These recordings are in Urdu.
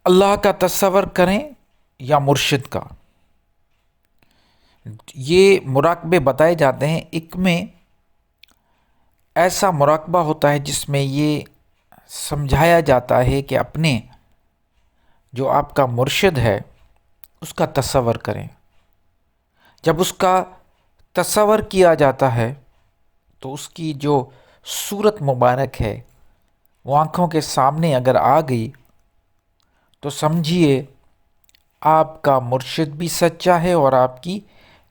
اللہ کا تصور کریں یا مرشد کا، یہ مراقبے بتائے جاتے ہیں۔ ایک میں ایسا مراقبہ ہوتا ہے جس میں یہ سمجھایا جاتا ہے کہ اپنے جو آپ کا مرشد ہے اس کا تصور کریں۔ جب اس کا تصور کیا جاتا ہے تو اس کی جو صورت مبارک ہے وہ آنکھوں کے سامنے اگر آ گئی تو سمجھیے آپ کا مرشد بھی سچا ہے اور آپ کی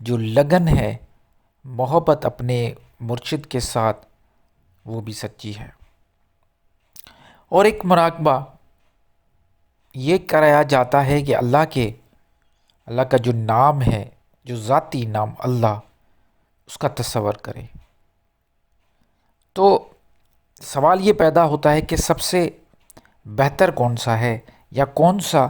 جو لگن ہے، محبت اپنے مرشد کے ساتھ، وہ بھی سچی ہے۔ اور ایک مراقبہ یہ کرایا جاتا ہے کہ اللہ کا جو نام ہے، جو ذاتی نام اللہ، اس کا تصور کرے۔ تو سوال یہ پیدا ہوتا ہے کہ سب سے بہتر کون سا ہے یا کون سا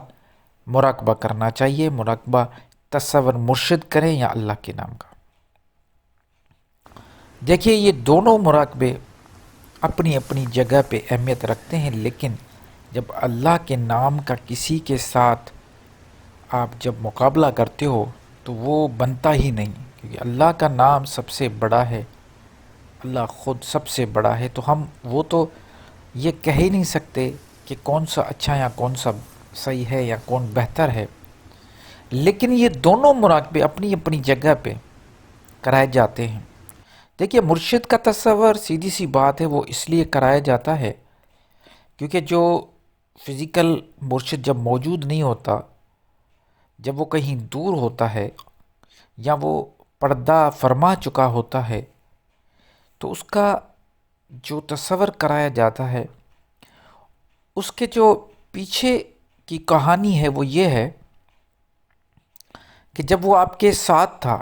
مراقبہ کرنا چاہیے؟ مراقبہ تصور مرشد کریں یا اللہ کے نام کا؟ دیکھیے، یہ دونوں مراقبے اپنی اپنی جگہ پہ اہمیت رکھتے ہیں، لیکن جب اللہ کے نام کا کسی کے ساتھ آپ جب مقابلہ کرتے ہو تو وہ بنتا ہی نہیں، کیونکہ اللہ کا نام سب سے بڑا ہے، اللہ خود سب سے بڑا ہے۔ تو ہم وہ تو یہ کہہ ہی نہیں سکتے کہ کون سا اچھا یا کون سا صحیح ہے یا کون بہتر ہے، لیکن یہ دونوں مراقبے اپنی اپنی جگہ پہ کرائے جاتے ہیں۔ دیکھیے، مرشد کا تصور سیدھی سی بات ہے، وہ اس لیے کرایا جاتا ہے کیونکہ جو فزیکل مرشد جب موجود نہیں ہوتا، جب وہ کہیں دور ہوتا ہے یا وہ پردہ فرما چکا ہوتا ہے، تو اس کا جو تصور کرایا جاتا ہے اس کے جو پیچھے کی کہانی ہے وہ یہ ہے کہ جب وہ آپ کے ساتھ تھا،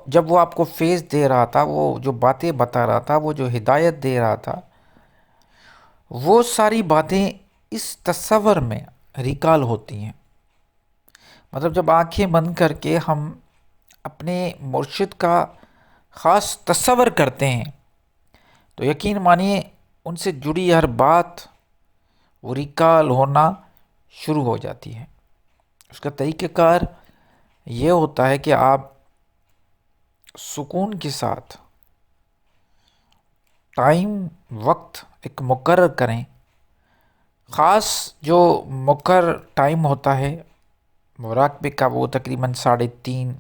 جب وہ آپ کو فیض دے رہا تھا، وہ جو باتیں بتا رہا تھا، وہ جو ہدایت دے رہا تھا، وہ ساری باتیں اس تصور میں ریکال ہوتی ہیں۔ مطلب جب آنکھیں بند کر کے ہم اپنے مرشد کا خاص تصور کرتے ہیں تو یقین مانیے ان سے جڑی ہر بات وہ ریکال ہونا شروع ہو جاتی ہے۔ اس کا طریقہ کار یہ ہوتا ہے کہ آپ سکون کے ساتھ وقت ایک مقرر کریں، خاص جو مقرر ٹائم ہوتا ہے مراقبے کا، وہ تقریباً 3:30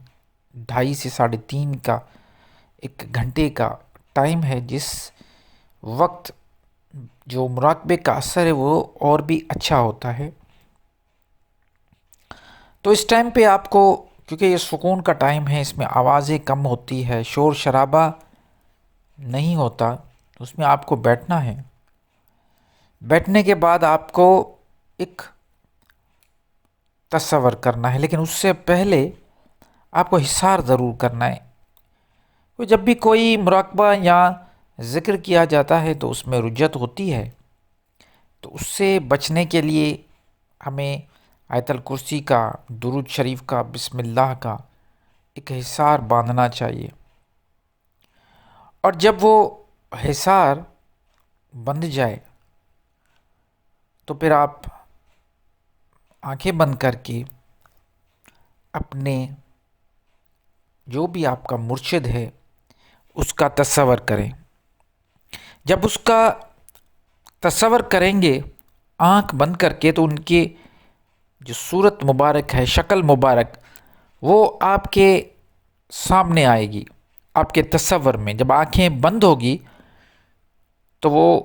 ڈھائی سے 3:30 کا 1 گھنٹے کا ٹائم ہے، جس وقت جو مراقبے کا اثر ہے وہ اور بھی اچھا ہوتا ہے۔ تو اس ٹائم پہ آپ کو، کیونکہ یہ سکون کا ٹائم ہے، اس میں آوازیں کم ہوتی ہے، شور شرابہ نہیں ہوتا، اس میں آپ کو بیٹھنا ہے۔ بیٹھنے کے بعد آپ کو ایک تصور کرنا ہے، لیکن اس سے پہلے آپ کو حصار ضرور کرنا ہے۔ جب بھی کوئی مراقبہ یا ذکر کیا جاتا ہے تو اس میں رجت ہوتی ہے، تو اس سے بچنے کے لیے ہمیں آیت الکرسی کا، درود شریف کا، بسم اللہ کا ایک حصار باندھنا چاہیے۔ اور جب وہ حصار بندھ جائے تو پھر آپ آنکھیں بند کر کے اپنے جو بھی آپ کا مرشد ہے اس کا تصور کریں۔ جب اس کا تصور کریں گے آنکھ بند کر کے تو ان کی جو صورت مبارک ہے، شکل مبارک، وہ آپ کے سامنے آئے گی۔ آپ کے تصور میں جب آنکھیں بند ہوگی تو وہ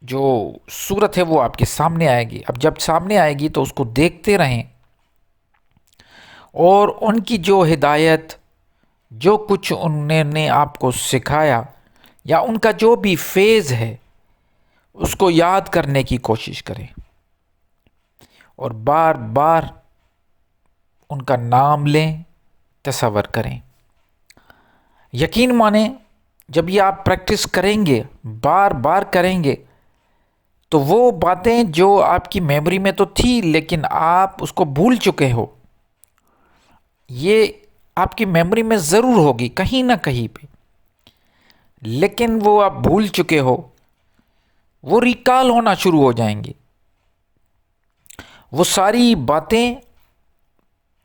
جو صورت ہے وہ آپ کے سامنے آئے گی۔ اب جب سامنے آئے گی تو اس کو دیکھتے رہیں، اور ان کی جو ہدایت، جو کچھ انہوں نے آپ کو سکھایا یا ان کا جو بھی فیض ہے اس کو یاد کرنے کی کوشش کریں، اور بار بار ان کا نام لیں، تصور کریں۔ یقین مانیں جب یہ آپ پریکٹس کریں گے، بار بار کریں گے، تو وہ باتیں جو آپ کی میموری میں تو تھی لیکن آپ اس کو بھول چکے ہو، یہ آپ کی میموری میں ضرور ہوگی کہیں نہ کہیں پہ، لیکن وہ آپ بھول چکے ہو، وہ ریکال ہونا شروع ہو جائیں گے۔ وہ ساری باتیں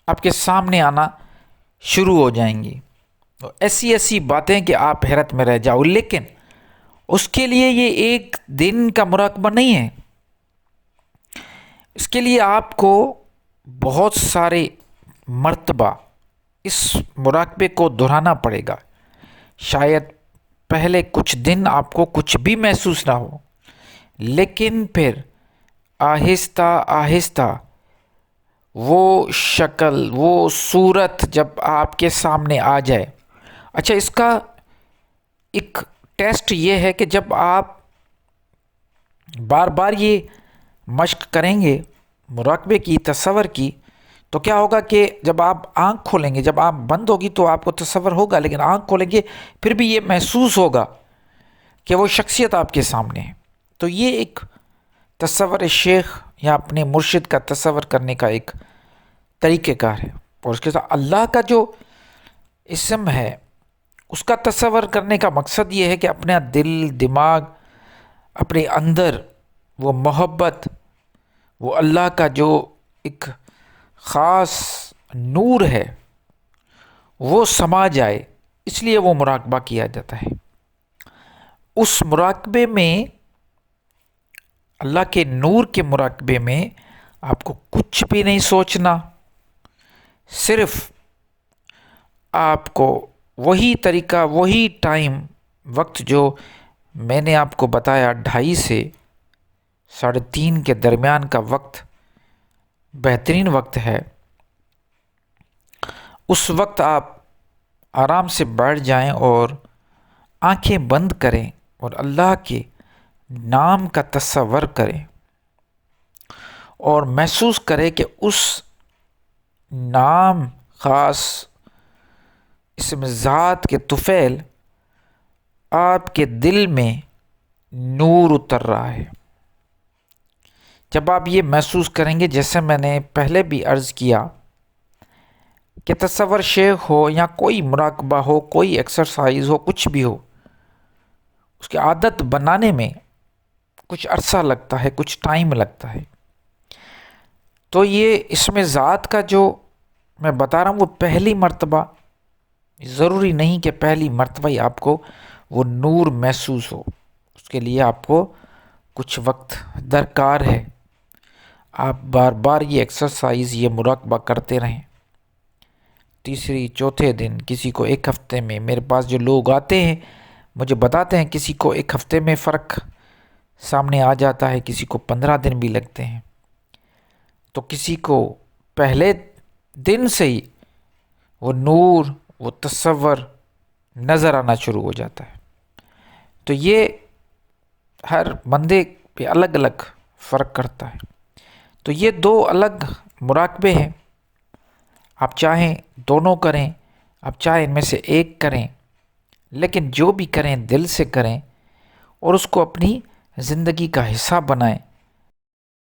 آپ کے سامنے آنا شروع ہو جائیں گی، ایسی ایسی باتیں کہ آپ حیرت میں رہ جاؤ. لیکن اس کے لیے یہ ایک دن کا مراقبہ نہیں ہے، اس کے لیے آپ کو بہت سارے مرتبہ اس مراقبے کو دہرانا پڑے گا. شاید پہلے کچھ دن آپ کو کچھ بھی محسوس نہ ہو، لیکن پھر آہستہ آہستہ وہ شکل، وہ صورت جب آپ کے سامنے آ جائے. اچھا، اس کا ایک ٹیسٹ یہ ہے کہ جب آپ بار بار یہ مشق کریں گے مراقبے کی، تصور کی، تو کیا ہوگا کہ جب آپ آنکھ کھولیں گے، جب آپ بند ہوگی تو آپ کو تصور ہوگا، لیکن آنکھ کھولیں گے پھر بھی یہ محسوس ہوگا کہ وہ شخصیت آپ کے سامنے ہے. تو یہ ایک تصور شیخ یا اپنے مرشد کا تصور کرنے کا ایک طریقہ کار ہے. اور اس کے ساتھ اللہ کا جو اسم ہے اس کا تصور کرنے کا مقصد یہ ہے کہ اپنا دل، دماغ، اپنے اندر وہ محبت، وہ اللہ کا جو ایک خاص نور ہے وہ سما جائے. اس لیے وہ مراقبہ کیا جاتا ہے. اس مراقبے میں، اللہ کے نور کے مراقبے میں، آپ کو کچھ بھی نہیں سوچنا، صرف آپ کو وہی طریقہ، وہی ٹائم، وقت جو میں نے آپ کو بتایا 2:30 سے 3:30 کے درمیان کا وقت بہترین وقت ہے. اس وقت آپ آرام سے بیٹھ جائیں اور آنکھیں بند کریں اور اللہ کے نام کا تصور کریں اور محسوس کریں کہ اس نام خاص اسم ذات کے طفیل آپ کے دل میں نور اتر رہا ہے. جب آپ یہ محسوس کریں گے، جیسے میں نے پہلے بھی عرض کیا کہ تصور شیخ ہو یا کوئی مراقبہ ہو، کوئی ایکسرسائز ہو، کچھ بھی ہو، اس کی عادت بنانے میں کچھ عرصہ لگتا ہے، کچھ ٹائم لگتا ہے. تو یہ اسم ذات کا جو میں بتا رہا ہوں وہ پہلی مرتبہ، ضروری نہیں کہ پہلی مرتبہ ہی آپ کو وہ نور محسوس ہو. اس کے لیے آپ کو کچھ وقت درکار ہے. آپ بار بار یہ ایکسرسائز، یہ مراقبہ کرتے رہیں. تیسری، چوتھے دن، کسی کو 1 ہفتے میں. میرے پاس جو لوگ آتے ہیں مجھے بتاتے ہیں کسی کو 1 ہفتے میں فرق سامنے آ جاتا ہے، کسی کو 15 دن بھی لگتے ہیں، تو کسی کو پہلے دن سے ہی وہ نور، وہ تصور نظر آنا شروع ہو جاتا ہے. تو یہ ہر بندے پہ الگ الگ فرق کرتا ہے. تو یہ 2 الگ مراقبے ہیں. آپ چاہیں دونوں کریں، آپ چاہیں ان میں سے ایک کریں، لیکن جو بھی کریں دل سے کریں اور اس کو اپنی زندگی کا حصہ بنائیں.